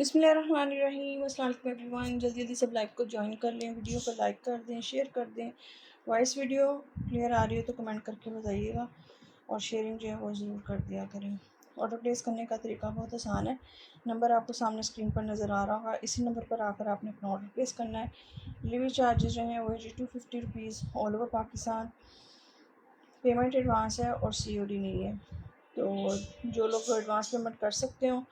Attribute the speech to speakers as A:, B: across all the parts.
A: बिस्मिल्लाहिर्रहमानिर्रहीम। अस्सलाम वालेकुम एवरीवन। जल्दी से लाइव को ज्वाइन कर लें, वीडियो को लाइक कर दें, शेयर कर दें। वॉइस वीडियो क्लियर आ रही हो तो कमेंट करके बताइएगा और शेयरिंग जो है वो ज़रूर कर दिया करें। ऑर्डर प्लेस करने का तरीका बहुत आसान है। नंबर आपको सामने स्क्रीन पर नज़र आ रहा होगा, इसी नंबर पर आकर आपने अपना ऑर्डर प्लेस करना है। डिलीवरी चार्जेस जो हैं वो है 250 rupees all over Pakistan. Payment advance है और COD नहीं है। तो जो लोग एडवांस पेमेंट कर सकते हो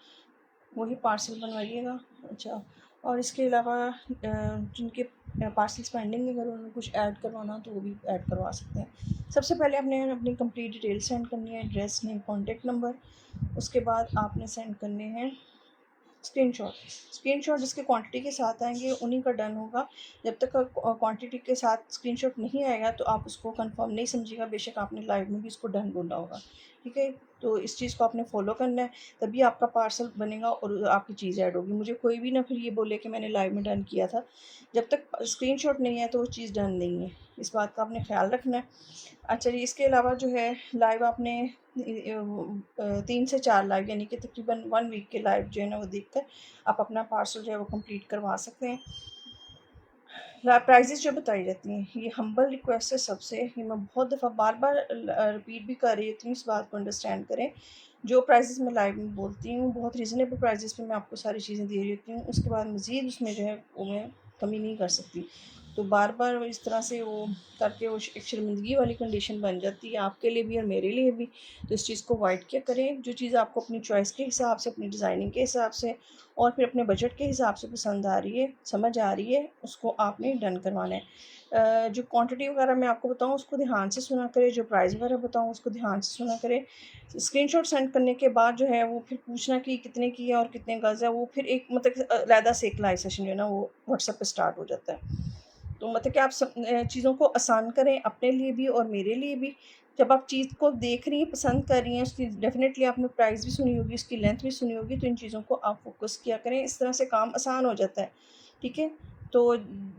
A: वही पार्सल बनवाइएगा। अच्छा, और इसके अलावा जिनके पार्सल्स पेंडिंग है, अगर उन्हें कुछ ऐड करवाना हो तो वो भी ऐड करवा सकते हैं। सबसे पहले आपने अपनी कंप्लीट डिटेल सेंड करनी है, एड्रेस, नेम, कॉन्टेक्ट नंबर। उसके बाद आपने सेंड करने हैं स्क्रीनशॉट जिसके क्वांटिटी के साथ आएंगे उन्हीं का डन होगा। जब तक क्वांटिटी के साथ स्क्रीनशॉट नहीं आएगा तो आप उसको कंफर्म नहीं समझिएगा, बेशक आपने लाइव में भी उसको डन बोला होगा। ठीक है, तो इस चीज़ को आपने फॉलो करना है, तभी आपका पार्सल बनेगा और आपकी चीज़ ऐड होगी। मुझे कोई भी ना फिर ये बोले कि मैंने लाइव में डन किया था, जब तक स्क्रीनशॉट नहीं है तो वो चीज़ डन नहीं है। इस बात का आपने ख्याल रखना है। अच्छा जी, इसके अलावा जो है लाइव आपने 3 से 4 लाइव यानी कि तकरीबन 1 वीक के लाइव जो है ना वो देखकर आप अपना पार्सल जो है वो कंप्लीट करवा सकते हैं। प्राइजेस जो बताई जाती हैं ये हम्बल रिक्वेस्ट है सबसे, ये मैं बहुत दफ़ा बार बार रिपीट भी कर रही होती हूँ, इस बात को अंडरस्टैंड करें। जो प्राइजेस मैं लाइव में बोलती हूँ बहुत रीज़नेबल प्राइजेस पे मैं आपको सारी चीज़ें दे रही होती हूँ, उसके बाद मज़ीद उसमें जो है वो मैं कमी नहीं कर सकती। तो बार बार इस तरह से वो करके वो एक शर्मिंदगी वाली कंडीशन बन जाती है आपके लिए भी और मेरे लिए भी। तो इस चीज़ को अवॉइड क्या करें, जो चीज़ आपको अपनी चॉइस के हिसाब से, अपनी डिज़ाइनिंग के हिसाब से और फिर अपने बजट के हिसाब से पसंद आ रही है, समझ आ रही है, उसको आपने डन करवाना है। जो क्वांटिटी वगैरह मैं आपको बताऊँ उसको ध्यान से सुना करें, जो प्राइस वगैरह बताऊँ उसको ध्यान से सुना करें। स्क्रीनशॉट सेंड करने के बाद जो है वो फिर पूछना कि कितने की है और कितने गज़ है, वो फिर एक मतलब अलहदा से एक लाइव सेशन जो है ना वो व्हाट्सएप पे स्टार्ट हो जाता है। तो मतलब कि आप सब चीज़ों को आसान करें अपने लिए भी और मेरे लिए भी। जब आप चीज़ को देख रही हैं, पसंद कर रही हैं, उसकी डेफ़िनेटली आपने प्राइस भी सुनी होगी, उसकी लेंथ भी सुनी होगी, तो इन चीज़ों को आप फ़ोकस किया करें, इस तरह से काम आसान हो जाता है। ठीक है? तो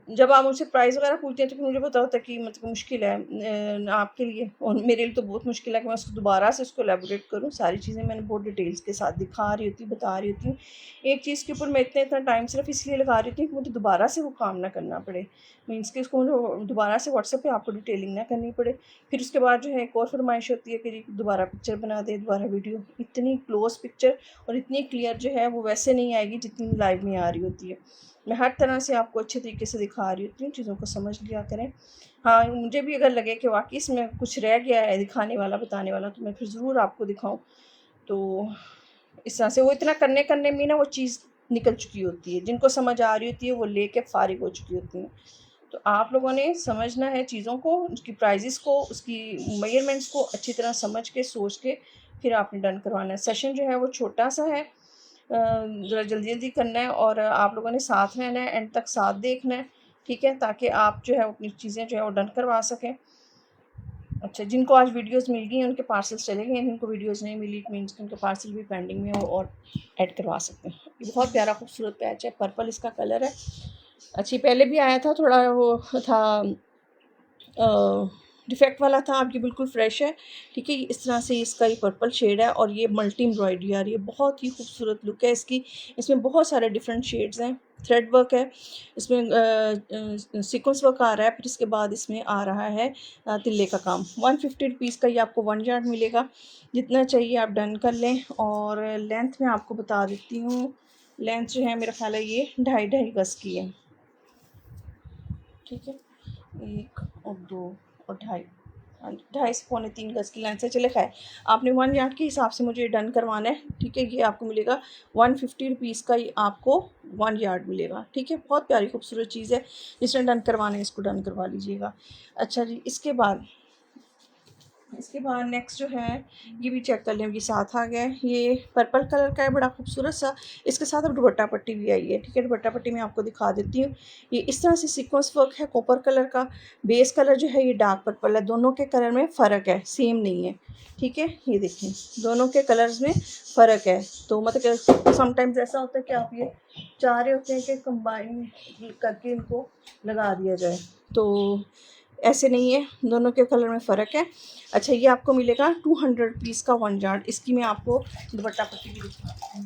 A: जब आप मुझसे प्राइस वगैरह पूछते हैं तो फिर मुझे पता होता है कि मतलब मुश्किल है आपके लिए, और मेरे लिए तो बहुत मुश्किल है कि मैं उसको दोबारा से उसको एलैबोरेट करूँ। सारी चीज़ें मैंने बहुत डिटेल्स के साथ दिखा रही होती हूँ, बता रही होती हूँ। एक चीज़ के ऊपर मैं इतना टाइम सिर्फ़ इसलिए लगा रही होती हूँ कि मुझे दोबारा से वो काम ना करना पड़े। मीन्स कि उसको दोबारा से व्हाट्सएप पे आपको डिटेलिंग ना करनी पड़े। फिर उसके बाद जो है एक और फ़रमाइश होती है कि जी दोबारा पिक्चर बना दें, दोबारा वीडियो। इतनी क्लोज़ पिक्चर और इतनी क्लियर जो है वो वैसे नहीं आएगी जितनी लाइव में आ रही होती है। मैं हर तरह से आपको अच्छे तरीके से दिखा रही होती हूँ, चीज़ों को समझ लिया करें। हाँ, मुझे भी अगर लगे कि वाक़ई इसमें कुछ रह गया है दिखाने वाला, बताने वाला, तो मैं फिर ज़रूर आपको दिखाऊँ। तो इस तरह से वो इतना करने में ना वो चीज़ निकल चुकी होती है। जिनको समझ आ रही होती है वो लेके फ़ारिग हो चुकी होती हैं। तो आप लोगों ने समझना है चीज़ों को, उसकी प्राइजेस को, उसकी मेजरमेंट्स को अच्छी तरह समझ के, सोच के फिर आपने डन करवाना है। सेशन जो है वो छोटा-सा है, ज़रा जल्दी-जल्दी करना है और आप लोगों ने साथ रहना है, एंड तक साथ देखना है, ठीक है? ताकि आप जो है अपनी चीज़ें जो है वो डन करवा सकें। अच्छा, जिनको आज वीडियोज़ मिल गई हैं उनके पार्सल्स चले गए हैं, जिनको वीडियोज़ नहीं मिली इट मीन्स कि उनके पार्सल भी पेंडिंग में है और ऐड करवा सकते हैं। ये बहुत प्यारा खूबसूरत पैच है, पर्पल इसका कलर है। अच्छा, ये पहले भी आया था, थोड़ा वो था डिफेक्ट वाला था, अब ये बिल्कुल फ्रेश है। ठीक है, इस तरह से इसका ये पर्पल शेड है और ये मल्टी एम्ब्रॉयडरी आ रही है, बहुत ही खूबसूरत लुक है इसकी। इसमें बहुत सारे डिफरेंट शेड्स हैं, थ्रेड वर्क है इसमें, सीक्वेंस वर्क आ रहा है, फिर इसके बाद इसमें आ रहा है तिल्ले का काम। 150 रुपीज़ का ये आपको 1 यार्ड मिलेगा। जितना चाहिए आप डन कर लें। और लेंथ मैं आपको बता देती हूँ, लेंथ जो है मेरा ख्याल है ये 2.5 गज़ की है। ठीक है, 1 और 2 और 2.5, हाँ, 2.5 से 2.25 गज़ की लेंथ है। चले खैर, आपने 1 यार्ड के हिसाब से मुझे डन करवाना है। ठीक है, ये आपको मिलेगा 150 रुपीज़ का, ये आपको 1 यार्ड मिलेगा। ठीक है, बहुत प्यारी खूबसूरत चीज़ है, जिसने डन करवाना है इसको डन करवा लीजिएगा। अच्छा जी, इसके बाद नेक्स्ट जो है ये भी चेक कर लें, ये साथ आ गया है, ये पर्पल कलर का है, बड़ा खूबसूरत सा। इसके साथ अब दुपट्टा पट्टी भी आई है। ठीक है, दुपट्टा पट्टी मैं आपको दिखा देती हूँ। ये इस तरह से सीक्वेंस वर्क है, कॉपर कलर का। बेस कलर जो है ये डार्क पर्पल है, दोनों के कलर में फ़र्क है, सेम नहीं है। ठीक है, ये देखें दोनों के कलर्स में फ़र्क है। तो मतलब समटाइम्स ऐसा होता है कि आप ये चाह रहे होते हैं कि कंबाइन करके इनको लगा दिया जाए, तो ऐसे नहीं है, दोनों के कलर में फ़र्क है। अच्छा, ये आपको मिलेगा 200 रुपीज़ का 1 यार्ड। इसकी मैं आपको दुपट्टा पट्टी भी दिखाती हूँ।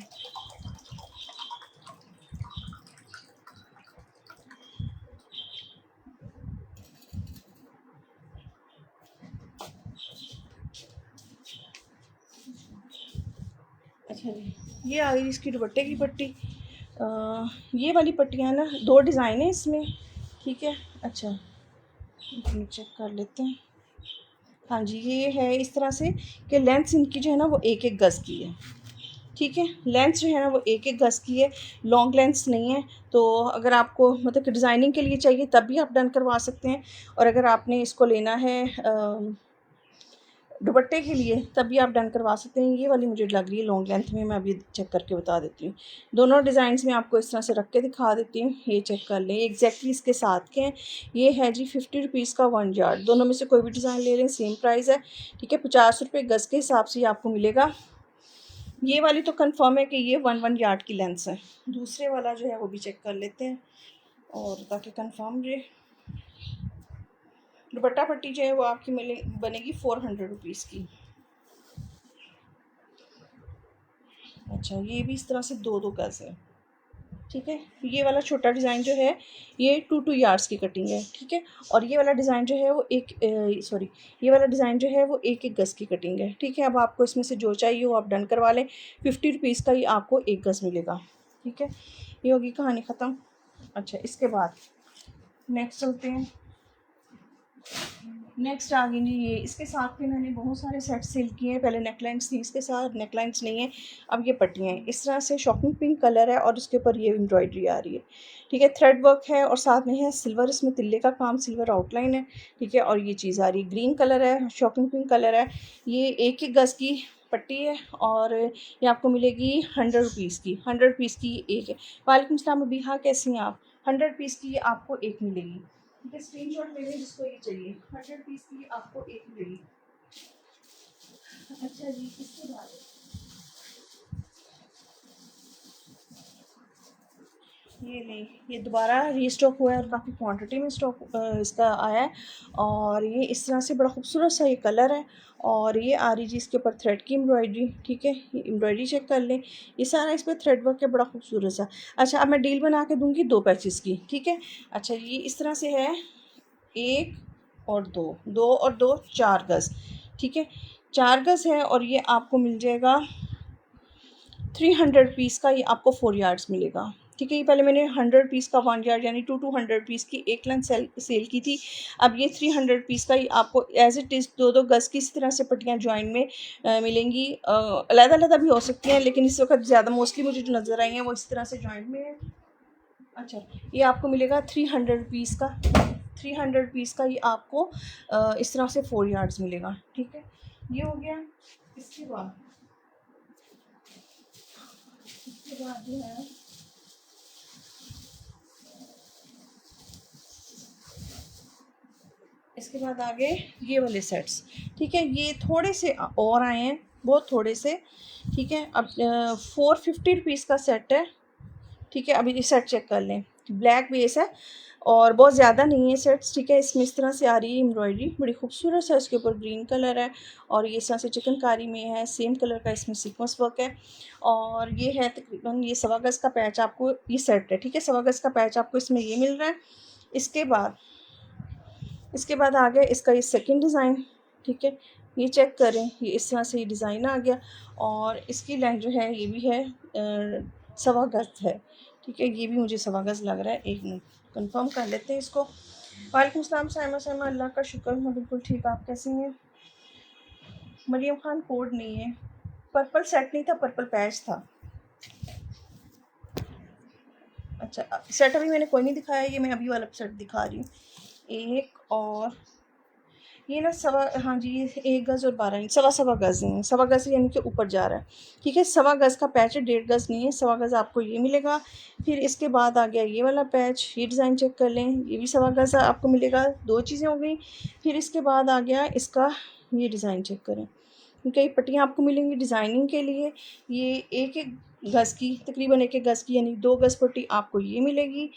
A: अच्छा जी, ये आ गई इसकी दुपट्टे की पट्टी। ये वाली पट्टियाँ ना 2 डिज़ाइन है इसमें, ठीक है। अच्छा, चेक कर लेते हैं। हाँ जी, ये है इस तरह से कि लेंथ इनकी जो है ना वो 1-1 गज़ की है, ठीक है। लेंथ जो है ना वो 1-1 गज़ की है, लॉन्ग लेंथ नहीं है। तो अगर आपको मतलब कि डिज़ाइनिंग के लिए चाहिए तब भी आप डन करवा सकते हैं, और अगर आपने इसको लेना है दुपट्टे के लिए तब भी आप डन करवा सकते हैं। ये वाली मुझे लग रही है लॉन्ग लेंथ में, मैं अभी चेक करके बता देती हूँ। दोनों डिज़ाइंस में आपको इस तरह से रख के दिखा देती हूँ, ये चेक कर लें एग्जैक्टली इसके साथ के हैं। ये है जी 50 रुपीज़ का 1 यार्ड, दोनों में से कोई भी डिज़ाइन ले लें सेम प्राइस है, ठीक है। 50 रुपये गज़ के हिसाब से ये आपको मिलेगा। ये वाली तो कंफर्म है कि ये 1 यार्ड की लेंथ है। दूसरे वाला जो है वो भी चेक कर लेते हैं, और ताकि कंफर्म रहे। दुपट्टा पट्टी जो है वो आपकी मिले बनेगी 400 रुपीज़ की। अच्छा, ये भी इस तरह से 2-2 गज़ है, ठीक है। ये वाला छोटा डिज़ाइन जो है ये 2-2 यार्ड्स की कटिंग है, ठीक है। और ये वाला डिज़ाइन जो है वो ये वाला डिज़ाइन जो है वो 1-1 गज़ की कटिंग है, ठीक है। अब आपको इसमें से जो चाहिए वो आप डन करवा लें। 50 रुपीज़ का ही आपको 1 गज़ मिलेगा, ठीक है। ये होगी कहानी ख़त्म। अच्छा, इसके बाद नेक्स्ट चलते हैं। नेक्स्ट आ गई जी, ये इसके साथ में मैंने बहुत सारे सेट सेल किए हैं। पहले नेकलाइंस थी, इसके साथ नेकलाइंस नहीं है। अब ये पट्टियाँ हैं इस तरह से, शॉकिंग पिंक कलर है और उसके ऊपर ये एम्ब्रॉयडरी आ रही है, ठीक है। थ्रेड वर्क है और साथ में है सिल्वर, इसमें तिल्ले का काम, सिल्वर आउटलाइन है, ठीक है। और ये चीज़ आ रही है, ग्रीन कलर है, शॉकिंग पिंक कलर है। ये 1-1 गज़ की पट्टी है और ये आपको मिलेगी 100 रुपीज़ की। 100 रुपीज़ की एक है। वालेकुम सलाम अबीहा, कैसी हैं आप? 100 रुपीज़ की आपको एक मिलेगी, ठीक है। स्क्रीनशॉट ले लें जिसको ये चाहिए। 100 पीस की आपको एक मिलेगी। अच्छा जी, इसके बाद ये नहीं, ये दोबारा रीस्टॉक हुआ है और काफ़ी क्वांटिटी में स्टॉक इसका आया है। और ये इस तरह से बड़ा खूबसूरत सा ये कलर है, और ये आ रही जी इसके ऊपर थ्रेड की एम्ब्रॉयडरी, ठीक है। ये एम्ब्रॉयडरी चेक कर लें, ये सारा इस पर थ्रेड वर्क है, बड़ा खूबसूरत सा। अच्छा, अब मैं डील बना के दूँगी 2 पैचेस की, ठीक है। अच्छा, ये इस तरह से है, 1 और 2, 2 और 2 4 गज़, ठीक है। 4 गज़ है और ये आपको मिल जाएगा 300 पीस का, ये आपको 4 यार्ड्स मिलेगा, ठीक है। ये पहले मैंने 100 पीस का 1 यार्ड यानी 200 पीस की एक लेंथ सेल की थी। अब ये 300 पीस का ही आपको एज इट इज़ 2-2 गज़ की इस तरह से पट्टियाँ जॉइन में मिलेंगी। अलग-अलग भी हो सकती हैं, लेकिन इस वक्त ज़्यादा मोस्टली मुझे जो नज़र आई हैं वो इस तरह से जॉइंट में है। अच्छा, ये आपको मिलेगा 300 रुपीज़ का। 300 रुपीज़ का ये आपको इस तरह से 4 यार्ड्स मिलेगा, ठीक है। ये हो गया। इसके बाद जो है, इसके बाद आगे ये वाले सेट्स, ठीक है। ये थोड़े से और आए हैं, बहुत थोड़े से, ठीक है। अब 450 रुपीज़ का सेट है, ठीक है। अभी ये सेट चेक कर लें, ब्लैक बेस है और बहुत ज़्यादा नहीं है सेट्स, ठीक है। इसमें इस तरह से आ रही है एम्ब्रॉयडरी, बड़ी खूबसूरत है। इसके ऊपर ग्रीन कलर है और ये इस तरह से चिकनकारी में है, सेम कलर का इसमें सीक्वेंस वर्क है। और ये है तकरीबन ये 1.25 गज़ का पैच आपको ये सेट है, ठीक है। 1.25 गज़ का पैच आपको इसमें ये मिल रहा है। इसके बाद आ गया इसका ये सेकंड डिज़ाइन, ठीक है। ये चेक करें, ये इस तरह से ये डिज़ाइन आ गया और इसकी लेंथ जो है ये भी है 1.25 गज़ है, ठीक है। ये भी मुझे 1.25 गज़ लग रहा है। एक मिनट कंफर्म कर लेते हैं इसको। वालेकुम सलाम साइमा, अल्लाह का शुक्र, मैं बिल्कुल ठीक। आप कैसी हैं? मरियम खान कोड नहीं है, पर्पल सेट नहीं था, पर्पल पैच था। अच्छा, सेट अभी मैंने कोई नहीं दिखाया, ये मैं अभी वाला सेट दिखा रही हूँ। एक और ये ना हाँ जी, ये 1 गज़ और 12 इंच, 1.25 गज़ है, 1.25 गज़ यानी कि ऊपर जा रहा है, ठीक है। 1.25 गज़ का पैच है, 1.5 गज़ नहीं है, 1.25 गज़ आपको ये मिलेगा। फिर इसके बाद आ गया ये वाला पैच, ये डिज़ाइन चेक कर लें, ये भी 1.25 गज़ आपको मिलेगा। 2 चीज़ें हो गई। फिर इसके बाद आ गया इसका ये डिज़ाइन चेक करें, क्योंकि ये पट्टियाँ आपको मिलेंगी डिज़ाइनिंग के लिए। ये 1-1 गज़ की, तकरीबन 1-1 गज़ की यानी 2 गज़ पट्टी आपको ये मिलेगी।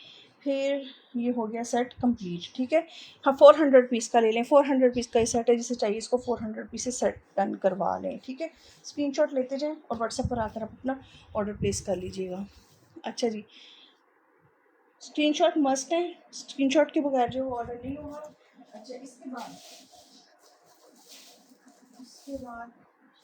A: फिर ये हो गया सेट कंप्लीट, ठीक है। हाँ, 400 पीस का ले लें, 400 पीस का ये सेट है, जिसे चाहिए इसको 400 पीस से सेट डन करवा लें, ठीक है। स्क्रीनशॉट लेते जाएं और व्हाट्सएप पर आकर आप अपना ऑर्डर प्लेस कर लीजिएगा। अच्छा जी, स्क्रीनशॉट मस्ट है, स्क्रीनशॉट के बगैर जो ऑर्डर नहीं होगा। अच्छा, इसके बाद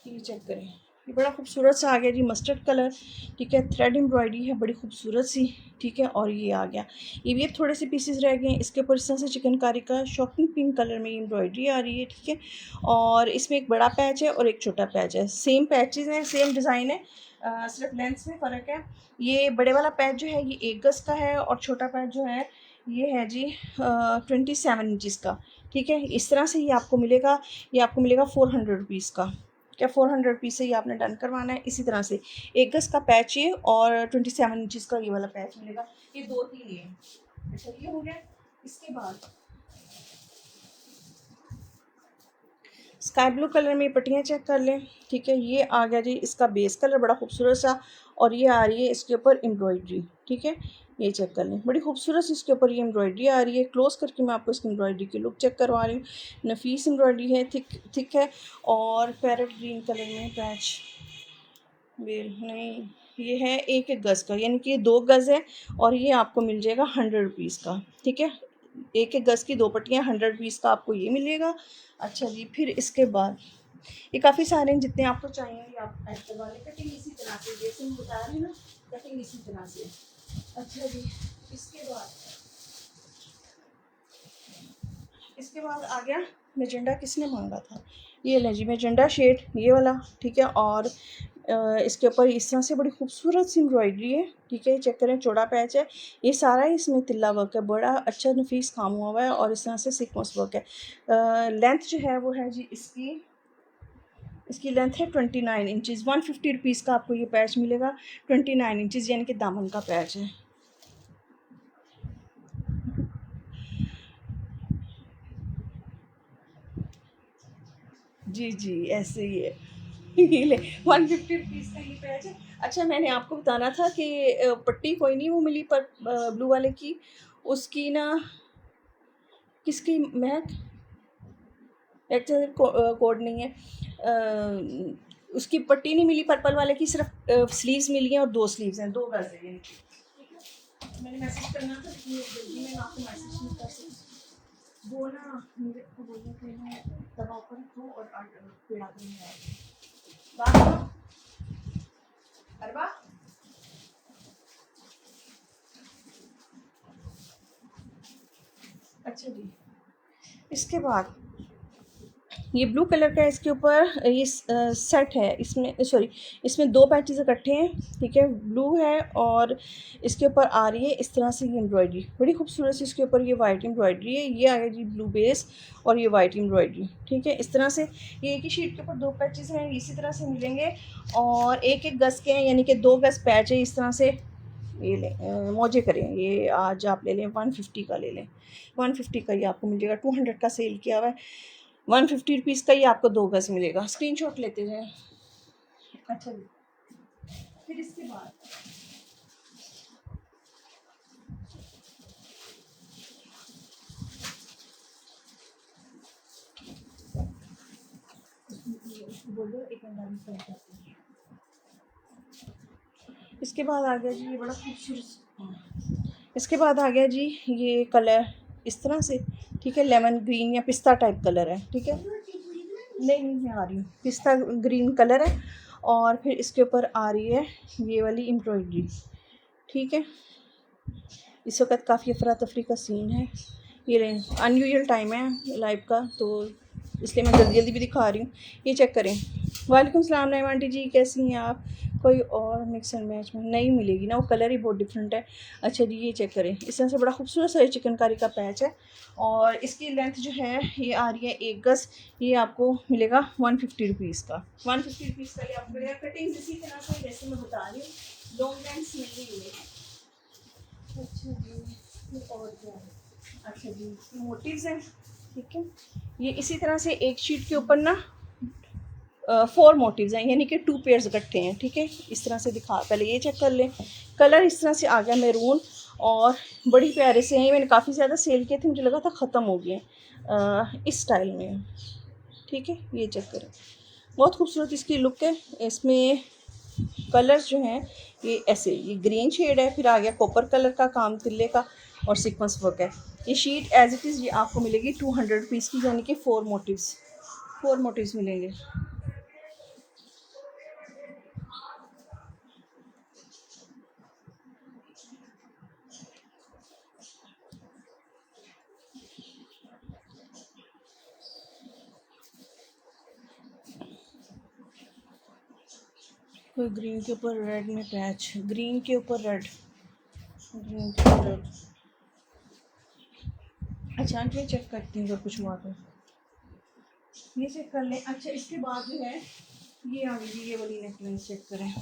A: ये चेक करें, ये बड़ा खूबसूरत सा आ गया जी मस्टर्ड कलर, ठीक है। थ्रेड एम्ब्रॉयडरी है बड़ी खूबसूरत सी, ठीक है। और ये आ गया, ये भी थोड़े से पीसेस रह गए हैं। इसके ऊपर इस तरह से चिकनकारी का शॉकिंग पिंक कलर में एम्ब्रॉयडरी आ रही है, ठीक है। और इसमें एक बड़ा पैच है और एक छोटा पैच है, सेम पैचेस हैं, सेम डिज़ाइन है, सिर्फ लेंथ में फ़र्क है। ये बड़े वाला पैच जो है ये 1 गज का है और छोटा पैच जो है ये है जी 27 इंचज़ का, ठीक है। इस तरह से ये आपको मिलेगा, ये आपको मिलेगा 400 रुपीज़ का। क्या 400 रुपीज़ से ये आपने डन करवाना है। इसी तरह से 1 गज का पैच ये और 27 इंचज़ का ये वाला पैच मिलेगा। ये 2-3 ये हैं। अच्छा ये हो गया। इसके बाद स्काई ब्लू कलर में पट्टियाँ चेक कर लें, ठीक है। ये आ गया जी इसका बेस कलर बड़ा खूबसूरत सा, और ये आ रही है इसके ऊपर एम्ब्रॉयडरी, ठीक है। ये चेक कर लें, बड़ी खूबसूरत सी इसके ऊपर ये एम्ब्रॉयडरी आ रही है। क्लोज करके मैं आपको इसकी एम्ब्रॉयडरी की लुक चेक करवा रही हूँ। नफीस एम्ब्रॉयडरी है, थिक है, और पैरेट ग्रीन कलर में पैच वेल नहीं, ये है 1-1 गज़ का, यानी कि ये 2 गज़ है और ये आपको मिल जाएगा 100 रुपीज़ का, ठीक है। 1-1 गज़ की 2 पट्टियाँ 100 रुपीज़ का आपको ये मिलेगा। अच्छा जी, फिर इसके बाद ये काफ़ी सारे हैं, जितने आपको चाहिए आप ऐड करवा लें। कटिंग इसी तरह से, जैसे मैं बता रही हूँ ना, कटिंग इसी तरह से। अच्छा जी, इसके बाद आ गया मैजेंडा। किसने मांगा था, ये ले जी मैजेंडा शेड, ये वाला, ठीक है। और इसके ऊपर इस तरह से बड़ी खूबसूरत सी एम्ब्रॉयडरी है, ठीक है। चेक करें, चौड़ा पैच है, ये सारा इसमें तिल्ला वर्क है, बड़ा अच्छा नफीस काम हुआ हुआ है, और इस तरह से सीक्वेंस वर्क है। लेंथ जो है वो है जी इसकी लेंथ है 29 इंचज़। 150 रुपीज़ का आपको ये पैच मिलेगा, 29 इंचज़, यानी कि दामन का पैच है। जी जी, ऐसे ही है। ये ले 150 रुपीज़ का ये पैच है। अच्छा, मैंने आपको बताना था कि पट्टी कोई नहीं वो मिली, पर ब्लू वाले की, उसकी ना किसकी महक एक्चुअली कोड नहीं है, उसकी पट्टी नहीं मिली पर्पल वाले की, सिर्फ स्लीव्स मिली हैं, और 2 स्लीव्स हैं, 2 गज है, यानी कि ठीक है। मैंने मैसेज करना था कि जल्दी मैं आपको मैसेज नहीं कर सकती, वो ना मेरे को बोलने के लिए दबाव पर रखो और पेड़ा कर बात करो। अरबा, अच्छा जी। इसके बाद ये ब्लू कलर का है, इसके ऊपर ये सेट है, इसमें सॉरी, इसमें 2 पैचेस इकट्ठे हैं, ठीक है। ब्लू है और इसके ऊपर आ रही है इस तरह से ये एम्ब्रॉयडरी, बड़ी खूबसूरत सी इसके ऊपर ये वाइट एम्ब्रॉयडरी है। ये आ गया जी ब्लू बेस और ये वाइट एम्ब्रॉयडरी, ठीक है। इस तरह से ये एक ही शीट के ऊपर 2 पैचेस हैं, इसी तरह से मिलेंगे, और 1-1 गज़ के हैं, यानी कि 2 गज़ पैच है। इस तरह से ये लें, मौजे करें, ये आज आप ले लें 150 का ले लें, 150 का ये आपको मिल जाएगा। 200 का सेल किया हुआ है, 150 रुपीज़ का ही आपको 2 गज़ मिलेगा। स्क्रीनशॉट लेते जाएं। अच्छा जी, फिर इसके बाद बोलो एक मिनट, इसके बाद आ गया जी ये बड़ा खूबसूरत, इसके बाद आ गया जी ये कलर इस तरह से, ठीक है। लेमन ग्रीन या पिस्ता टाइप कलर है, ठीक है। नहीं मैं आ रही हूँ, पिस्ता ग्रीन कलर है, और फिर इसके ऊपर आ रही है ये वाली एम्ब्रॉयडरी, ठीक है। इस वक्त काफ़ी अफरा तफरी का सीन है, ये अनयूजुअल टाइम है लाइव का, तो इसलिए मैं जल्दी जल्दी भी दिखा रही हूँ। ये चेक करें। वालेकुम सलाम नईम आंटी जी, कैसी हैं आप। कोई और मिक्स एंड मैच में नहीं मिलेगी ना, वो कलर ही बहुत डिफरेंट है। अच्छा जी, ये चेक करें, इस तरह से बड़ा खूबसूरत सा चिकनकारी का पैच है, और इसकी लेंथ जो है ये आ रही है 1 गज़। ये आपको मिलेगा 150 रुपीज़ का, 150 रुपीज़ का ये आपको मिलेगा। कटिंग इसी तरह से जैसे मैं बता रही हूँ, लॉन्ग लेंथ नहीं मिलेगी। अच्छा जी, और क्या है, अच्छा जी मोटिव्स हैं, ठीक है। ये इसी तरह से एक शीट के ऊपर ना 4 मोटिव्स हैं, यानी कि 2 पेयर्स इकट्ठे हैं, ठीक है। इस तरह से दिखा, पहले ये चेक कर लें। कलर इस तरह से आ गया मैरून, और बड़ी प्यारे से हैं। ये मैंने काफ़ी ज़्यादा सेल किए थे, मुझे लगा था ख़त्म हो गए, इस स्टाइल में, ठीक है। ये चेक करें, बहुत खूबसूरत इसकी लुक है। इसमें कलर्स जो हैं ये ऐसे, ये ग्रीन शेड है, फिर आ गया कॉपर कलर का काम तिल्ले का, और सीक्वेंस वर्क है। ये शीट एज इट इज़ ये आपको मिलेगी 200 रुपीज़ की, यानी कि 4 मोटिव्स मिलेंगे। कोई ग्रीन के ऊपर रेड में पैच, ग्रीन के ऊपर रेड, ग्रीन के ऊपर रेड। अच्छा आंटी ये चेक करती हूँ अगर कुछ हुआ तो, ये चेक कर लें। अच्छा इसके बाद जो है ये आ गई, ये वाली नेकलाइन चेक करें।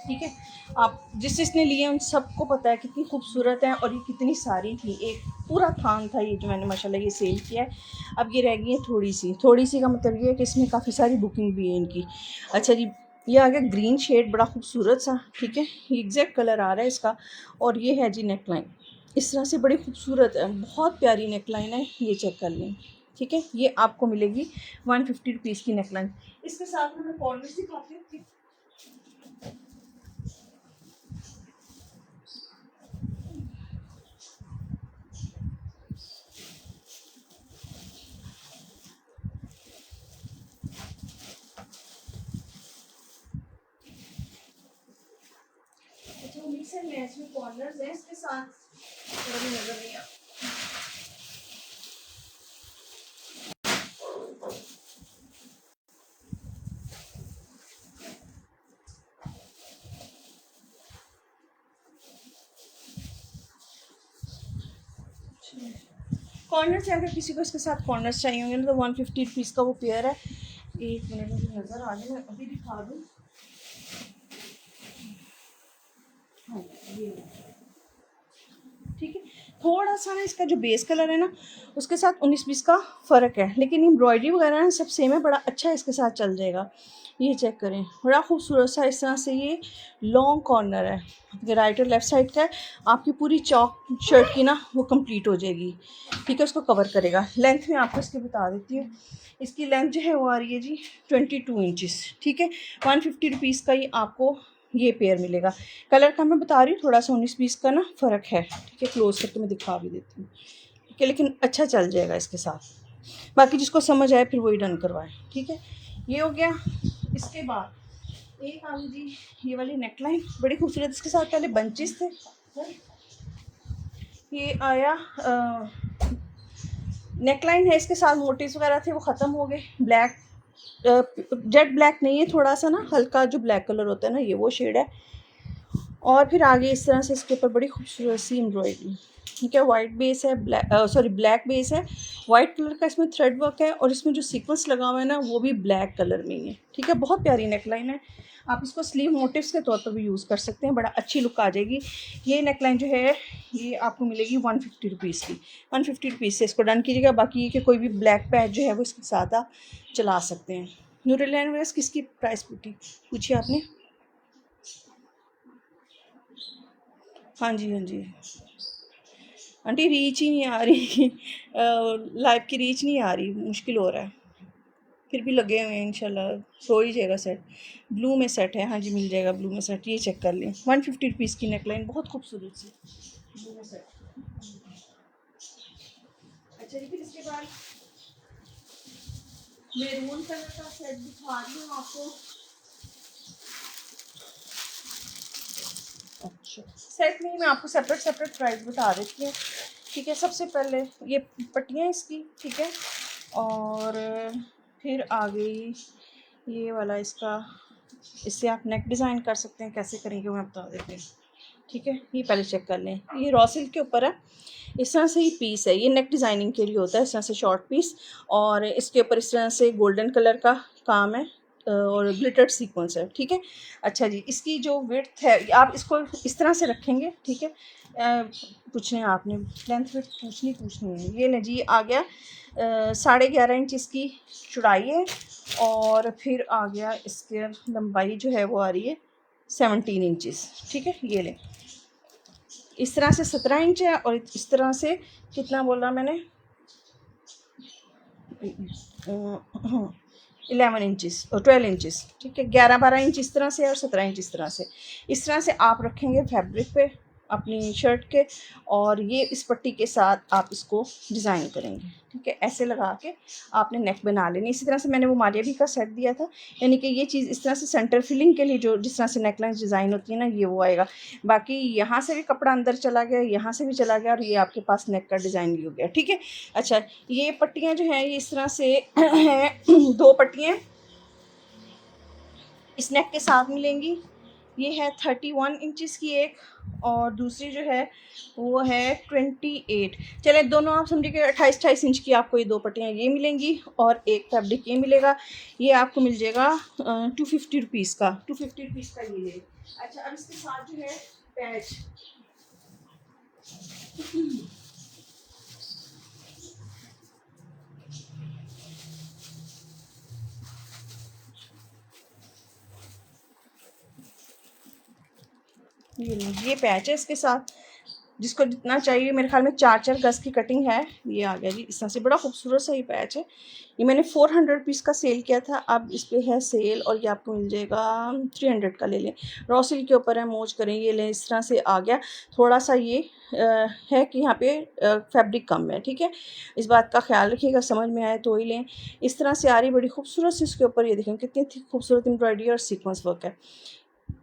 A: ठीक है, आप जिस जिसने लिए उन सबको पता है कितनी खूबसूरत है, और ये कितनी सारी थी, एक पूरा थान था ये जो मैंने माशाल्लाह ये सेल किया है। अब ये रह गई है थोड़ी सी का मतलब ये है कि इसमें काफ़ी सारी बुकिंग भी है इनकी। अच्छा जी, ये आ गया ग्रीन शेड, बड़ा खूबसूरत सा। ठीक है, ये एग्जैक्ट कलर आ रहा है इसका, और ये है जी नेकलाइन, इस तरह से बड़ी खूबसूरत है, बहुत प्यारी नेकलाइन है, ये चेक कर लें। ठीक है, ये आपको मिलेगी 150 रुपीज़ की नेकलाइन। इसके साथ में मैं कॉर्नर्स दिखाती हूँ। अच्छा मिक्स एंड मैच में कॉर्नर्स हैं इसके साथ, थोड़ा भी नजर नहीं आ। कॉर्नर से अगर किसी को इसके साथ कॉर्नर्स चाहिए होंगे ना तो 150 रुपीज़ का वो पेयर है। एक मिनट मुझे नज़र आ जाए, मैं अभी दिखा दूँ। हाँ ये, ठीक है, थोड़ा सा ना इसका जो बेस कलर है ना उसके साथ 19-20 का फ़र्क है, लेकिन एम्ब्रॉयडरी वगैरह ना सब सेम है, बड़ा अच्छा इसके साथ चल जाएगा। ये चेक करें, बड़ा खूबसूरत सा इस तरह से ये लॉन्ग कॉर्नर है, ये राइट और लेफ़्ट साइड का है। आपकी पूरी चौक शर्ट की ना वो कंप्लीट हो जाएगी। ठीक है, उसको कवर करेगा। लेंथ में आपको इसकी बता देती हूँ, इसकी लेंथ जो है वो आ रही है जी 22 इंचज़। ठीक है, 150 रुपीज़ का ही आपको ये पेयर मिलेगा। कलर का मैं बता रही हूँ, थोड़ा सा 19-20 का ना फ़र्क है। ठीक है, क्लोज करके मैं दिखा भी देती हूँ। ठीक है, लेकिन अच्छा चल जाएगा इसके साथ। बाकी जिसको समझ आए फिर वही डन करवाएं। ठीक है, ये हो गया। इसके बाद एक आ गई जी ये वाली नेकलाइन, बड़ी खूबसूरत, इसके साथ पहले बंचेस थे। ये आया नेकलाइन है, इसके साथ मोटिव्स वगैरह थे वो ख़त्म हो गए। ब्लैक जेट ब्लैक नहीं है, थोड़ा सा ना हल्का जो ब्लैक कलर होता है ना ये वो शेड है। और फिर आगे इस तरह से इसके ऊपर बड़ी खूबसूरत सी एम्ब्रॉयडरी। ठीक है, वाइट बेस है, ब्लैक बेस है, वाइट कलर का इसमें थ्रेड वर्क है, और इसमें जो सीक्वेंस लगा हुआ है ना वो भी ब्लैक कलर में ही है। ठीक है, बहुत प्यारी नेकलाइन है, आप इसको स्लीव मोटिव्स के तौर पर भी यूज़ कर सकते हैं, बड़ा अच्छी लुक आ जाएगी। ये नेकलाइन जो है ये आपको मिलेगी 150 रुपीज़ की। 150 रुपीज़ से इसको डन कीजिएगा। बाकी ये कि कोई भी ब्लैक पैच जो है वो इसके साथ आप चला सकते हैं। न्यूट्रीलैंड वेस्ट किसकी प्राइस पूछी आपने? हाँ जी, हाँ जी आंटी, रीच ही नहीं आ रही लाइव की रीच नहीं आ रही, मुश्किल हो रहा है। फिर भी लगे हुए हैं, इंशाल्लाह हो ही जाएगा सेट। ब्लू में सेट है, हाँ जी मिल जाएगा ब्लू में सेट। ये चेक कर लें, 150 रुपीज़ की नेकलाइन, बहुत खूबसूरत सी ब्लू में सेट। अच्छा जी, फिर इसके बाद मैरून कलर का सेट दिखा रही हूँ आपको। अच्छा, सेट में ही मैं आपको सेपरेट प्राइस बता देती हूँ। ठीक है, सबसे पहले ये पट्टियाँ इसकी, ठीक है, और फिर आ गई ये वाला इसका, इससे आप नेक डिज़ाइन कर सकते हैं, कैसे करेंगे मैं बता देती हूँ। ठीक है, ये पहले चेक कर लें, ये रॉ सिल्क के ऊपर है, इस तरह से ही पीस है, ये नेक डिज़ाइनिंग के लिए होता है, इस तरह से शॉर्ट पीस, और इसके ऊपर इस तरह से गोल्डन कलर का काम है और ग्लिटर्ड सीक्वेंस है। ठीक है, अच्छा जी, इसकी जो विड्थ है आप इसको इस तरह से रखेंगे। ठीक है, पूछने आपने लेंथ विड्थ पूछनी है। ये ले जी आ गया 11.5 इंच इसकी चौड़ाई है, और फिर आ गया इसके लंबाई जो है वो आ रही है 17 इंचज़। ठीक है, ये लें, इस तरह से 17 इंच है, और इस तरह से कितना बोला मैंने 11 इंचज़ और 12 इंचज़। ठीक है, 11-12 इंच इस तरह से और 17 इंच इस तरह से आप रखेंगे फैब्रिक पे अपनी शर्ट के, और ये इस पट्टी के साथ आप इसको डिज़ाइन करेंगे। ठीक है, ऐसे लगा के आपने नेक बना लेनी। इसी तरह से मैंने वो मारिया भी का सेट दिया था, यानी कि ये चीज़ इस तरह से सेंटर फिलिंग के लिए जो जिस तरह से नेकलाइन डिज़ाइन होती है ना ये वो आएगा। बाकी यहाँ से भी कपड़ा अंदर चला गया, यहाँ से भी चला गया, और ये आपके पास नेक का डिज़ाइन भी हो गया। ठीक है, अच्छा ये पट्टियाँ जो हैं ये इस तरह से हैं 2 पट्टियाँ इस नेक के साथ मिलेंगी। ये है 31 इंचज़ की एक, और दूसरी जो है वो है 28। चले दोनों आप समझिए कि 28-28 इंच की आपको ये दो पट्टियाँ ये मिलेंगी, और एक फैब्रिक ये मिलेगा। ये आपको मिल जाएगा 250 रुपीज़ का, 250 रुपीज़ का ये ले। अच्छा, अब इसके साथ जो है पैच, ये पैच है इसके साथ, जिसको जितना चाहिए। मेरे ख्याल में 4-4 गज की कटिंग है। ये आ गया जी इस तरह से, बड़ा खूबसूरत सा ये पैच है। ये मैंने 400 रुपीज़ का सेल किया था, अब इस पे है सेल, और ये आपको मिल जाएगा 300 का। ले लें, रॉ सिल्क के ऊपर है, मौज करें। ये लें, इस तरह से आ गया। थोड़ा सा ये है कि यहाँ पे फैब्रिक कम है, ठीक है। इस बात का ख्याल रखिएगा, समझ में आए तो ही लें। इस तरह से आ रही, बड़ी खूबसूरत सी इसके ऊपर। ये देखें कितनी खूबसूरत एम्ब्रॉयडरी और सीक्वेंस वर्क है।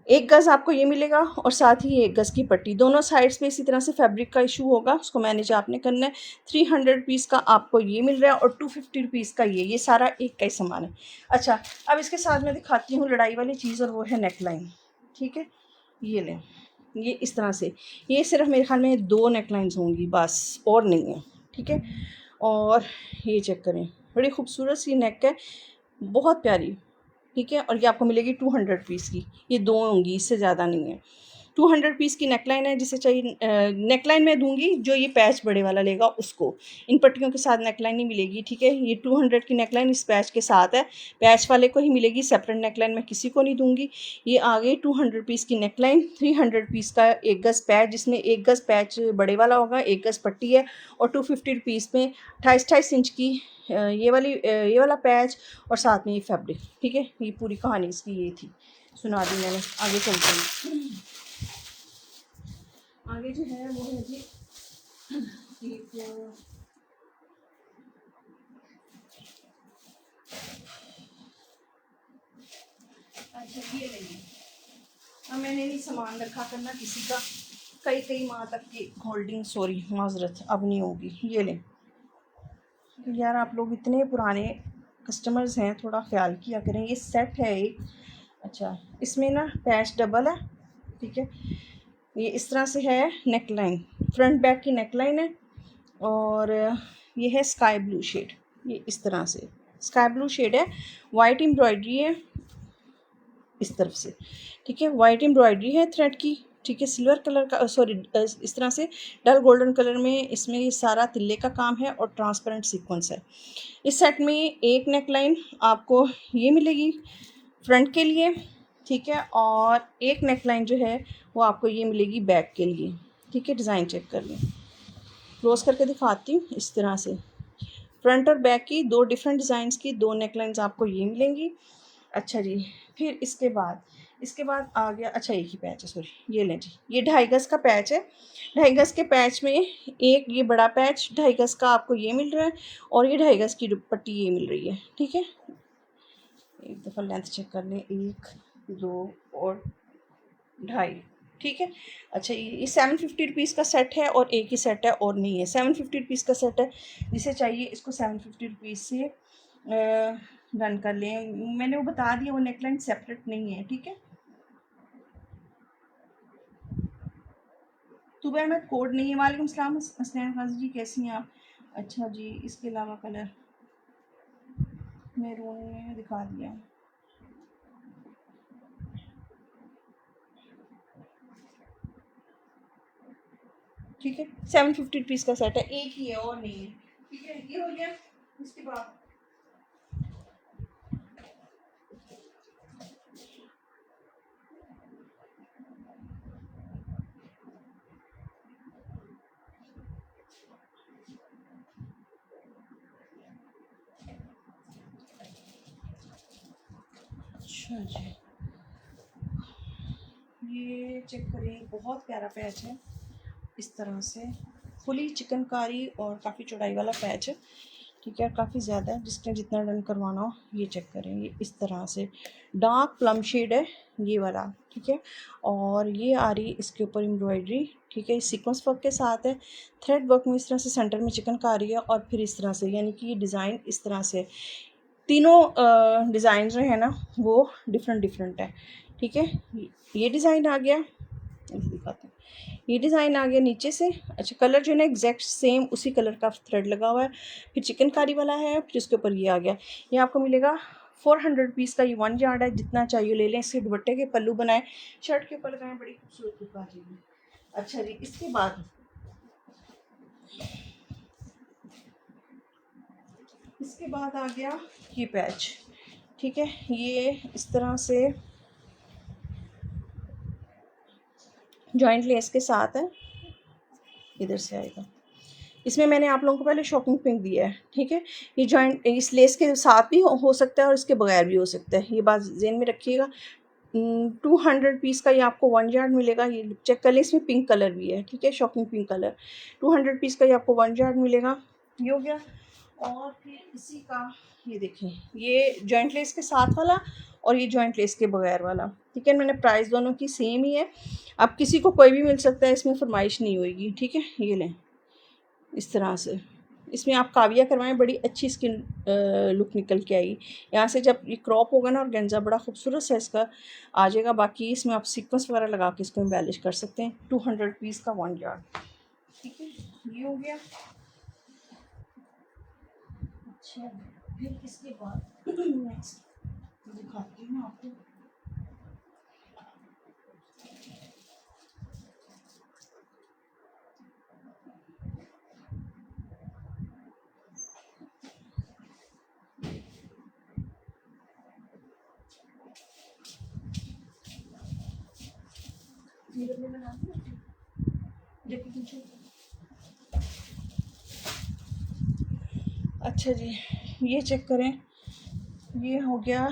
A: 1 गज़ आपको ये मिलेगा, और साथ ही 1 गज़ की पट्टी। दोनों साइड्स पे इसी तरह से फैब्रिक का इशू होगा, उसको मैनेज आपने करना है। 300 रुपीज़ का आपको ये मिल रहा है, और 250 रुपीज़ का ये सारा एक का ही सामान है। अच्छा, अब इसके साथ मैं दिखाती हूँ लड़ाई वाली चीज़, और वो है नेक लाइन, ठीक है। ये लें, ये इस तरह से, ये सिर्फ मेरे ख्याल में 2 नेक लाइन्स होंगी बस, और नहीं है, ठीक है। और ये चेक करें, बड़ी खूबसूरत सी नेक है, बहुत प्यारी, ठीक है। और ये आपको मिलेगी 200 रुपीज़ की। ये 2 होंगी, इससे ज़्यादा नहीं है। 200 रुपीज़ की नेकलाइन है, जिसे चाहिए नेकलाइन मैं दूंगी, जो ये पैच बड़े वाला लेगा उसको। इन पट्टियों के साथ नेकलाइन नहीं मिलेगी, ठीक है। ये 200 की नेकलाइन इस पैच के साथ है, पैच वाले को ही मिलेगी, सेपरेट नेकलाइन मैं किसी को नहीं दूंगी। ये आ गई 200 रुपीज़ की नेकलाइन। 300 रुपीज़ का 1 गज़ पैच, जिसमें 1 गज़ पैच बड़े वाला होगा, 1 गज़ पट्टी है, और 250 रुपीज़ में 28-28 इंच की ये वाला पैच, और साथ में ये फैब्रिक, ठीक है। ये पूरी कहानी इसकी ये थी, सुना दी मैंने। आगे चलते हैं। आगे जो है वो है जी एक, अच्छा ये लेंगे। अब मैंने नहीं सामान रखा करना किसी का, कई माह तक की होल्डिंग, सॉरी माजरत, अब नहीं होगी। ये लें यार, आप लोग इतने पुराने कस्टमर्स हैं, थोड़ा ख्याल किया करें। ये सेट है एक। अच्छा, इसमें ना पैच डबल है, ठीक है। ये इस तरह से है नेक लाइन, फ्रंट बैक की नेक लाइन है, और ये है स्काई ब्लू शेड। ये इस तरह से स्काई ब्लू शेड है, वाइट एम्ब्रॉयडरी है इस तरफ से, ठीक है। वाइट एम्ब्रॉयडरी है थ्रेड की, ठीक है। सिल्वर कलर का, सॉरी, इस तरह से डल गोल्डन कलर में इसमें ये सारा तिल्ले का काम है, और ट्रांसपेरेंट सीक्वेंस है। इस सेट में एक नेक लाइन आपको ये मिलेगी फ्रंट के लिए, ठीक है, और एक नेक लाइन जो है वो आपको ये मिलेगी बैक के लिए, ठीक है। डिज़ाइन चेक कर लें, क्लोज करके दिखाती हूँ। इस तरह से फ्रंट और बैक की 2 डिफरेंट डिज़ाइंस की 2 नेकलाइंस आपको ये मिलेंगी। अच्छा जी, फिर इसके बाद आ गया, अच्छा एक ही पैच है, सॉरी, ये लें जी, ये 2.5 गज़ का पैच है। 2.5 गज़ के पैच में एक ये बड़ा पैच 2.5 गज़ का आपको ये मिल रहा है, और ये 2.5 गज़ की पट्टी ये मिल रही है, ठीक है। एक दफ़ा लेंथ चेक कर लें, 1, 2 और 2.5, ठीक है। अच्छा, ये 750 रुपीज़ का सेट है, और एक ही सेट है, और नहीं है। 750 रुपीज़ का सेट है, जिसे चाहिए इसको 750 रुपीज़ से डन कर लें। मैंने वो बता दिया, वो नेकलाइन सेपरेट नहीं है, ठीक है। तुबह अहमद कोड नहीं है। वालेकुम सलाम हसनैन खाजी जी, कैसी हैं आप? अच्छा जी, इसके अलावा कलर मैरून में दिखा दिया, ठीक है। 750 रुपीज़ का सेट है, एक ही है और नहीं है, ठीक है। ये हो गया। इसके बाद अच्छा जी, ये चेक करें, बहुत प्यारा पैच है, इस तरह से फुली चिकनकारी और काफ़ी चौड़ाई वाला पैच है, ठीक है। काफ़ी ज़्यादा है, जिसने जितना डन करवाना हो। ये चेक करें, ये इस तरह से डार्क प्लम शेड है ये वाला, ठीक है। और ये आ रही इसके ऊपर एम्ब्रॉयडरी, ठीक है, सीक्वेंस वर्क के साथ है। थ्रेड वर्क में इस तरह से सेंटर में चिकनकारी है, और फिर इस तरह से, यानी कि ये डिज़ाइन इस तरह से तीनों डिज़ाइन जो है ना वो डिफरेंट डिफरेंट है, ठीक है। ये डिज़ाइन आ गया, दिखाते हैं, ये डिज़ाइन आ गया नीचे से। अच्छा, कलर जो है ना एग्जैक्ट सेम उसी कलर का थ्रेड लगा हुआ है। फिर चिकनकारी वाला है, फिर इसके ऊपर ये आ गया। ये आपको मिलेगा 400 पीस का, ये 1 यार्ड है, जितना चाहिए ले लें। इसके दुपट्टे के पल्लू बनाए, शर्ट के ऊपर लगाएं, बड़ी खूबसूरत लुक आ जाएगी। अच्छा जी, इसके बाद आ गया ये पैच, ठीक है। ये इस तरह से जॉइंट लेस के साथ है, इधर से आएगा। इसमें मैंने आप लोगों को पहले शॉकिंग पिंक दिया है, ठीक है। ये जॉइंट इस लेस के साथ भी हो सकता है और इसके बगैर भी हो सकता है, ये बात ज़हन में रखिएगा। 200 पीस का ये आपको 1 यार्ड मिलेगा। ये चेक कर लें, इसमें पिंक कलर भी है, ठीक है, शॉकिंग पिंक कलर। 200 पीस का ये आपको 1 यार्ड मिलेगा, ये हो गया। और फिर इसी का ये देखें, ये जॉइंट लेस के साथ वाला और ये जॉइंट लेस के बगैर वाला, ठीक है। मैंने प्राइस दोनों की सेम ही है, अब किसी को कोई भी मिल सकता है, इसमें फरमाइश नहीं होएगी, ठीक है। ये लें इस तरह से, इसमें आप काविया करवाएं, बड़ी अच्छी स्किन लुक निकल के आई। यहाँ से जब ये क्रॉप होगा ना, और गेंजा बड़ा खूबसूरत सा इसका आ जाएगा। बाकी इसमें आप सीक्वेंस वगैरह लगा के इसको एम्बेलिश कर सकते हैं। 200 पीस का 1 यार्ड, ठीक है, ये हो गया। अच्छा, फिर इसके बाद नेक्स्ट दिखाती हूँ आपको। अच्छा जी, ये चेक करें, ये हो गया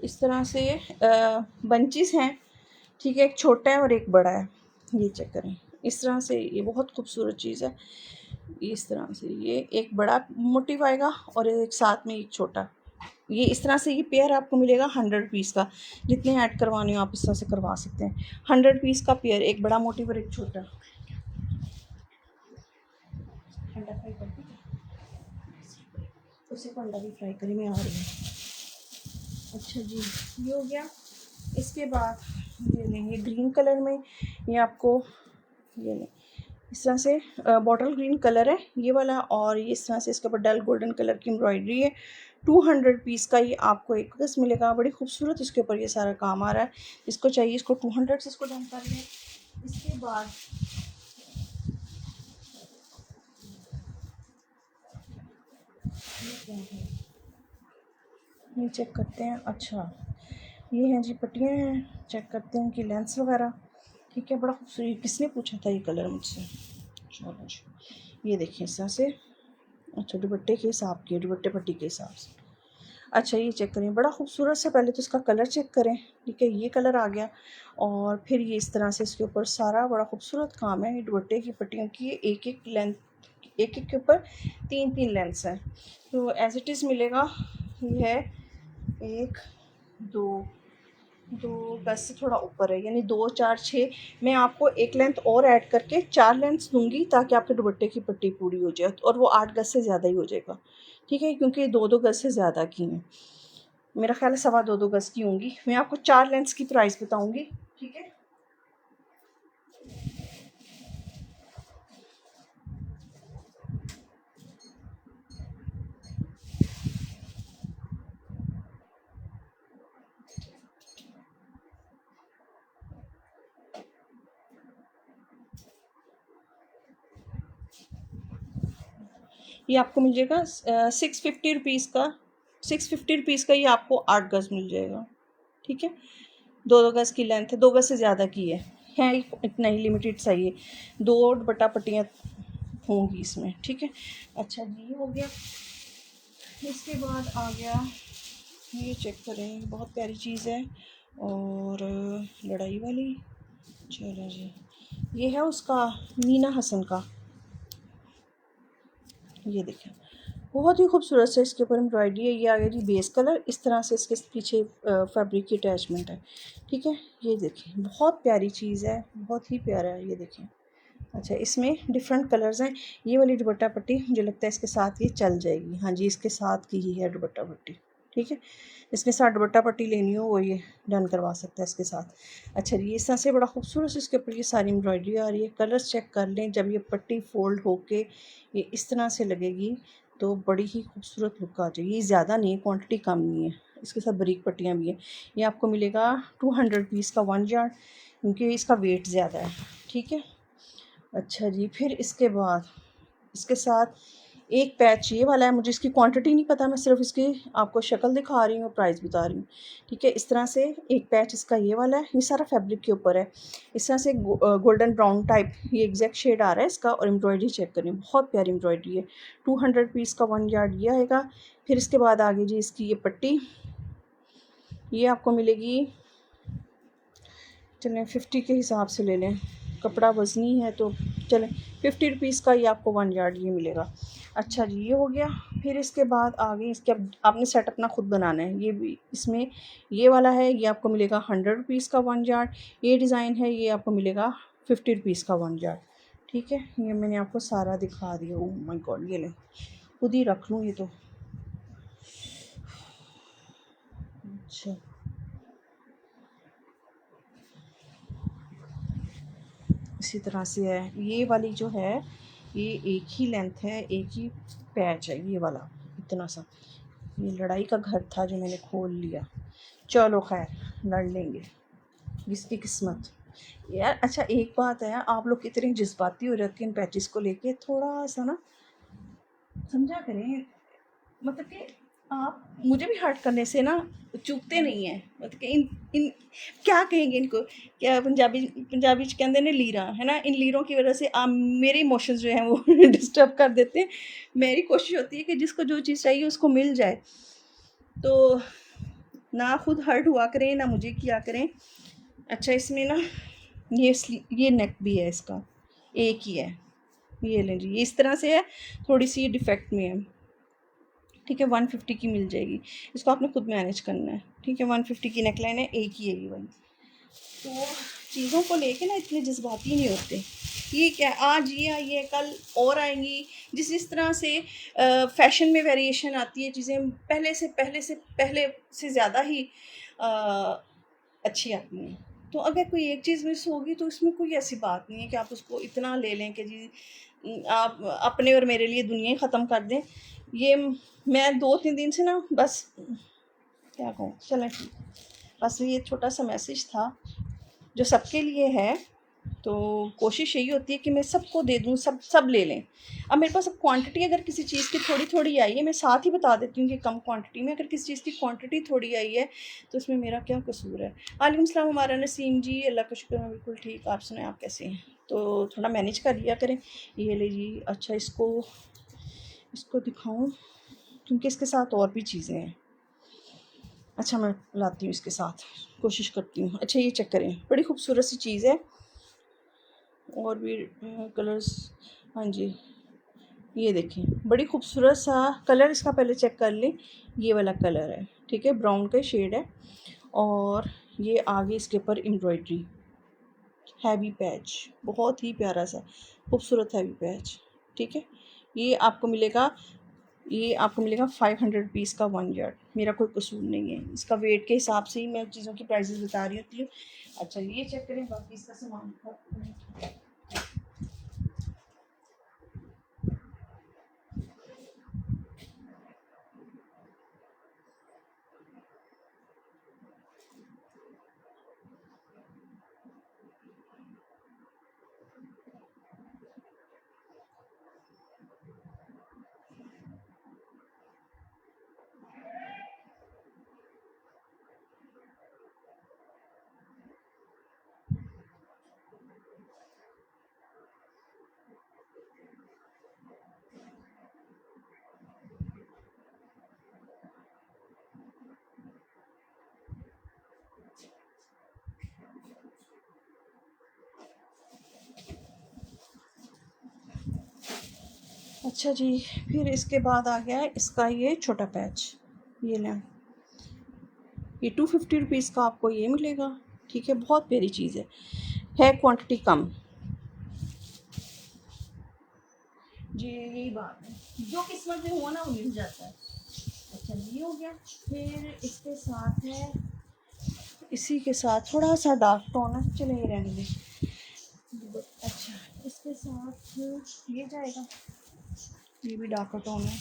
A: इस तरह से बंचेस हैं, ठीक है, एक छोटा है और एक बड़ा है। ये चेक करें इस तरह से, ये बहुत खूबसूरत चीज़ है। इस तरह से ये एक बड़ा मोटिव आएगा और एक साथ में एक छोटा। ये इस तरह से ये पेयर आपको मिलेगा 100 पीस का। जितने ऐड करवाने हो आप इस तरह से करवा सकते हैं। 100 पीस का पेयर, एक बड़ा मोटिव और एक छोटा। अंडा फ्राई कर दूँ, उसे को अंडा भी फ्राई करी, मैं आ रही हूँ। अच्छा जी, ये हो गया। इसके बाद ये लेंगे ग्रीन कलर में, ये आपको ये लें इस तरह से बॉटल ग्रीन कलर है ये वाला, और ये इस तरह से इसके ऊपर डल गोल्डन कलर की एम्ब्रॉयडरी है। 200 पीस का ये आपको एक पीस मिलेगा, बड़ी खूबसूरत इसके ऊपर ये सारा काम आ रहा है। इसको चाहिए, इसको 200 से इसको डन कर लें। इसके बाद ये चेक करते हैं। अच्छा, ये हैं जी पट्टियाँ हैं, चेक करते हैं कि लेंस वगैरह, ठीक है। बड़ा खूबसूरत, किसने पूछा था ये कलर मुझसे? चलो जी, ये देखिए इस तरह से। अच्छा, दुपट्टे के हिसाब के, दुपट्टे पट्टी के हिसाब से। अच्छा, ये चेक करें, बड़ा खूबसूरत सा। पहले तो इसका कलर चेक करें, ठीक है, ये कलर आ गया। और फिर ये इस तरह से इसके ऊपर सारा बड़ा खूबसूरत काम है। ये दुपट्टे की पट्टियों की एक एक लेंथ, एक एक के ऊपर 3-3 लेंथ्स हैं। तो एज इट इज़ मिलेगा। ये है 1 2 2 गज से थोड़ा ऊपर है, यानी 2 4 6। मैं आपको एक लेंथ और ऐड करके 4 लेंथ्स दूंगी, ताकि आपके दुपट्टे की पट्टी पूरी हो जाए, और वो 8 गज से ज़्यादा ही हो जाएगा, ठीक है, क्योंकि 2-2 गज से ज़्यादा की हैं। मेरा ख्याल है 2.25 गज की होंगी। मैं आपको 4 लेंथ्स की प्राइस बताऊंगी, ठीक है। ये आपको मिल जाएगा 650 रुपीज़ का। 650 रुपीज़ का ये आपको 8 गज मिल जाएगा, ठीक है। 2-2 गज की लेंथ है, 2 गज से ज़्यादा की है इतना ही लिमिटेड सा। ये 2 दुपट्टा पट्टियाँ होंगी इसमें, ठीक है। अच्छा जी, ये हो गया। इसके बाद आ गया, ये चेक करें, बहुत प्यारी चीज़ है और लड़ाई वाली। चलो जी, ये है उसका मीना हसन का, ये देखें, बहुत ही खूबसूरत से इसके ऊपर एम्ब्रॉयडरी है। ये आ गया जी बेस कलर, इस तरह से इसके पीछे फैब्रिक की अटैचमेंट है, ठीक है। ये देखें, बहुत प्यारी चीज़ है, बहुत ही प्यारा है, ये देखें, अच्छा, इसमें डिफरेंट कलर्स हैं। ये वाली दुपट्टा पट्टी मुझे लगता है इसके साथ ये चल जाएगी। हाँ जी, इसके साथ की ही है दुपट्टा पट्टी, ठीक है। इसके साथ दुपट्टा पट्टी लेनी हो वो ये डन करवा सकता है इसके साथ। अच्छा जी, इस तरह से बड़ा खूबसूरत इसके ऊपर ये सारी एम्ब्रॉयडरी आ रही है। कलर्स चेक कर लें, जब ये पट्टी फ़ोल्ड होके ये इस तरह से लगेगी तो बड़ी ही खूबसूरत लुक आ जाएगी। ये ज़्यादा नहीं है, क्वांटिटी कम नहीं है, इसके साथ बारीक पट्टियाँ भी हैं। ये आपको मिलेगा 200 पीस का 1 यार्ड, क्योंकि इसका वेट ज़्यादा है, ठीक है। अच्छा जी, फिर इसके बाद इसके साथ एक पैच ये वाला है। मुझे इसकी क्वांटिटी नहीं पता, मैं सिर्फ इसकी आपको शक्ल दिखा रही हूँ और प्राइस बता रही हूँ, ठीक है। इस तरह से एक पैच इसका ये वाला है, ये सारा फैब्रिक के ऊपर है। इस तरह से गोल्डन ब्राउन टाइप ये एग्जैक्ट शेड आ रहा है इसका। और एम्ब्रॉयडरी चेक करें, बहुत प्यारी एम्ब्रॉयडरी है। 200 पीस का 1 यार्ड ये आएगा। फिर इसके बाद आगे जी इसकी ये पट्टी, ये आपको मिलेगी, चलें 50 के हिसाब से ले लें, कपड़ा वज़नी है तो चलें 50 रुपीज़ का ये आपको 1 यार्ड ये मिलेगा। अच्छा जी, ये हो गया। फिर इसके बाद आगे इसके अब आपने सेट अपना ख़ुद बनाना है। ये भी इसमें ये वाला है, ये आपको मिलेगा 100 रुपीज़ का 1 यार्ड। ये डिज़ाइन है, ये आपको मिलेगा 50 रुपीज़ का 1 यार्ड, ठीक है। ये मैंने आपको सारा दिखा दिया। ओह माय गॉड, ये लें, खुद ही रख लूँ ये तो। अच्छा, इसी तरह से है। ये वाली जो है ये एक ही लेंथ है, एक ही पैच है ये वाला, इतना सा। ये लड़ाई का घर था जो मैंने खोल लिया। चलो खैर, लड़ लेंगे, जिसकी किस्मत। यार अच्छा, एक बात है, आप लोग कितने जज्बाती हो रखे इन पैचेस को लेके, थोड़ा सा ना समझा करें। मतलब कि आप मुझे भी हर्ट करने से ना चूकते नहीं हैं। मतलब कि इन इन क्या कहेंगे इनको, क्या पंजाबी पंजाबी च कहते हैं लीरा, है ना। इन लीरों की वजह से आप मेरे इमोशंस जो हैं वो डिस्टर्ब कर देते हैं। मेरी कोशिश होती है कि जिसको जो चीज़ चाहिए उसको मिल जाए, तो ना खुद हर्ट हुआ करें ना मुझे किया करें। अच्छा, इसमें ना ये नेक भी है इसका, एक ही है। ये लें जी, ये इस तरह से है, थोड़ी सी डिफेक्ट में है, ठीक है। 150 की मिल जाएगी, इसको आपने खुद मैनेज करना है, ठीक है। 150 की नेकलाइन है, एक ही है ये वाली। तो चीज़ों को लेके ना इतने जज्बाती नहीं होते। ये क्या, आज ये आई है कल और आएंगी। जिस तरह से फैशन में वेरिएशन आती है, चीज़ें पहले से ज़्यादा ही अ, अच्छी आती हैं। तो अगर कोई एक चीज़ मिस होगी तो इसमें कोई ऐसी बात नहीं है कि आप उसको इतना ले लें कि जी आप अपने और मेरे लिए दुनिया ही ख़त्म कर दें। ये मैं 2-3 दिन से ना बस क्या कहूँ, चलें ठीक, बस ये छोटा सा मैसेज था जो सबके लिए है। तो कोशिश यही होती है कि मैं सबको दे दूँ, सब सब ले लें। अब मेरे पास अब क्वांटिटी अगर किसी चीज़ की थोड़ी-थोड़ी आई है, मैं साथ ही बता देती हूँ कि कम क्वांटिटी में। अगर किसी चीज़ की क्वांटिटी थोड़ी आई है, तो इसमें मेरा क्या कसूर है। वालेकुम सलाम हमारा नसीम जी, अल्लाह का शुक्र मैं बिल्कुल ठीक, आप सुनाएँ आप कैसे हैं? तो थोड़ा मैनेज कर लिया करें। ये ले जी, अच्छा इसको इसको दिखाऊँ, क्योंकि इसके साथ और भी चीज़ें हैं। अच्छा, मैं लाती हूँ इसके साथ, कोशिश करती हूँ। अच्छा, ये चेक करें, बड़ी खूबसूरत सी चीज़ है। और भी कलर्स, हाँ जी, ये देखें, बड़ी खूबसूरत सा कलर। इसका पहले चेक कर लें, ये वाला कलर है, ठीक है, ब्राउन का शेड है। और ये आगे इसके ऊपर एम्ब्रॉयडरी, हैवी पैच, बहुत ही प्यारा सा खूबसूरत हैवी पैच, ठीक है। ये आपको मिलेगा 500 रुपीज़ का 1 यार्ड। मेरा कोई कसूर नहीं है, इसका वेट के हिसाब से ही मैं चीज़ों की प्राइसेस बता रही होती हूँ। अच्छा, ये चेक करें, बाकी इसका सामान अच्छा जी, फिर इसके बाद आ गया है इसका ये छोटा पैच। ये लें, ये 250 रुपीज़ का आपको ये मिलेगा, ठीक है। बहुत प्यारी चीज़ है क्वांटिटी कम। जी यही बात है, जो किस्मत में हुआ ना वो मिल जाता है। अच्छा ये हो गया। फिर इसके साथ है, इसी के साथ थोड़ा सा डार्क टोन है, चलो ये रहने दें। अच्छा इसके साथ ये जाएगा, ये भी डार्क टोन है।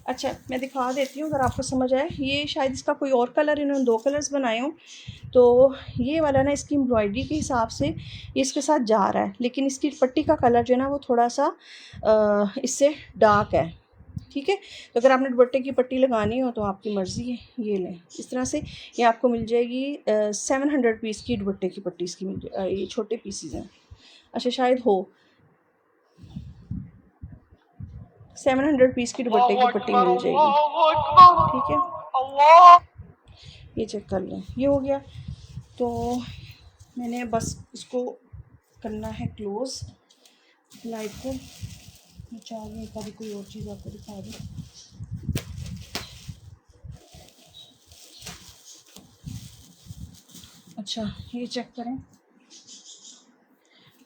A: अच्छा मैं दिखा देती हूँ अगर आपको समझ आए। ये शायद इसका कोई और कलर, इन्होंने 2 कलर्स बनाए हों, तो ये वाला ना इसकी एम्ब्रॉयडरी के हिसाब से ये इसके साथ जा रहा है, लेकिन इसकी पट्टी का कलर जो है ना वो थोड़ा सा इससे डार्क है। ठीक है, तो अगर आपने दुपट्टे की पट्टी लगानी हो तो आपकी मर्ज़ी है, ये लें इस तरह से। ये आपको मिल जाएगी 700 पीस की दुपट्टे की पट्टी इसकी ये छोटे पीसीज हैं। अच्छा शायद हो 700 पीस की दुपट्टे की पट्टी मिल जाएगी। ठीक है, ये चेक कर लें, ये हो गया। तो मैंने बस इसको करना है क्लोज़ लाइट को। मैं चाह रही हूँ कभी कोई और चीज़ आपको दिखा दूँ। अच्छा ये चेक करें।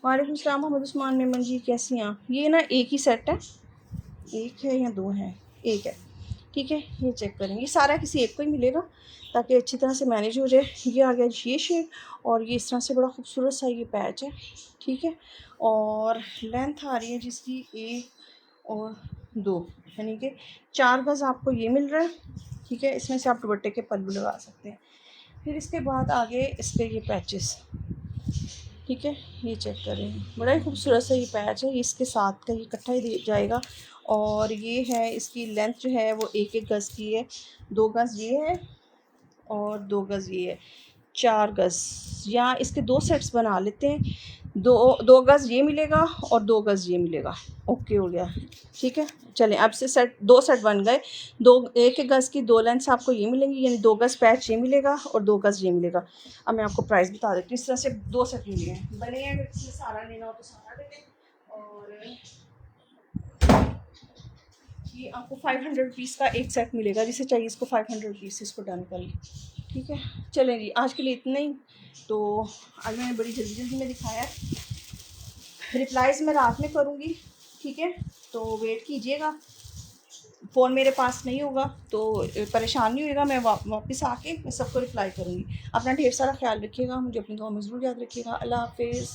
A: वालेकुम सलाम मोहम्मद उस्मान मेमन जी, कैसी हैं आप? ये ना एक ही सेट है, एक है या 2 हैं? एक है। ठीक है, ये चेक करें, ये सारा किसी एक को ही मिलेगा ताकि अच्छी तरह से मैनेज हो जाए। ये आ गया ये शेड, और ये इस तरह से बड़ा खूबसूरत सा ये पैच है। ठीक है, और लेंथ आ रही है जिसकी 1 और 2, यानी कि 4 गज़ आपको ये मिल रहा है। ठीक है, इसमें से आप दुपट्टे के पल्लू लगा सकते हैं। फिर इसके बाद आगे इसके ये पैचेस। ठीक है, ये चेक करें, बड़ा ही खूबसूरत सा ये पैच है, इसके साथ का ये इकट्ठा ही दे जाएगा। और ये है इसकी लेंथ जो है वो 1-1 गज़ की है, 2 गज़ ये है और 2 गज़ ये है, 4 गज़। या इसके 2 सेट्स बना लेते हैं, 2 गज़ ये मिलेगा और 2 गज़ ये मिलेगा। ओके हो गया। ठीक है, चलें अब से 2 सेट बन गए। 1-1 गज़ की 2 लेंथ्स आपको ये मिलेंगी, यानी 2 गज़ पैच ये मिलेगा और 2 गज़ ये मिलेगा। अब मैं आपको प्राइस बता देती हूँ। इस तरह से 2 सेट मिले हैं, बने हैं। अगर किसी सारा लेना हो तो सारा ले लें। और ये आपको 500 पीस का एक सेट मिलेगा, जिसे चाहिए इसको 500 पीस इसको डन कर लें। ठीक है, चलें जी, आज के लिए इतना ही। तो आज मैंने बड़ी जल्दी जल्दी में दिखाया है, रिप्लाइज़ मैं रात में करूँगी। ठीक है, तो वेट कीजिएगा। फ़ोन मेरे पास नहीं होगा तो परेशान नहीं होइएगा, मैं वापस आके मैं सबको रिप्लाई करूँगी। अपना ढेर सारा ख्याल रखिएगा, मुझे अपनी दुआ में ज़रूर याद रखिएगा। अल्लाह हाफ़िज़।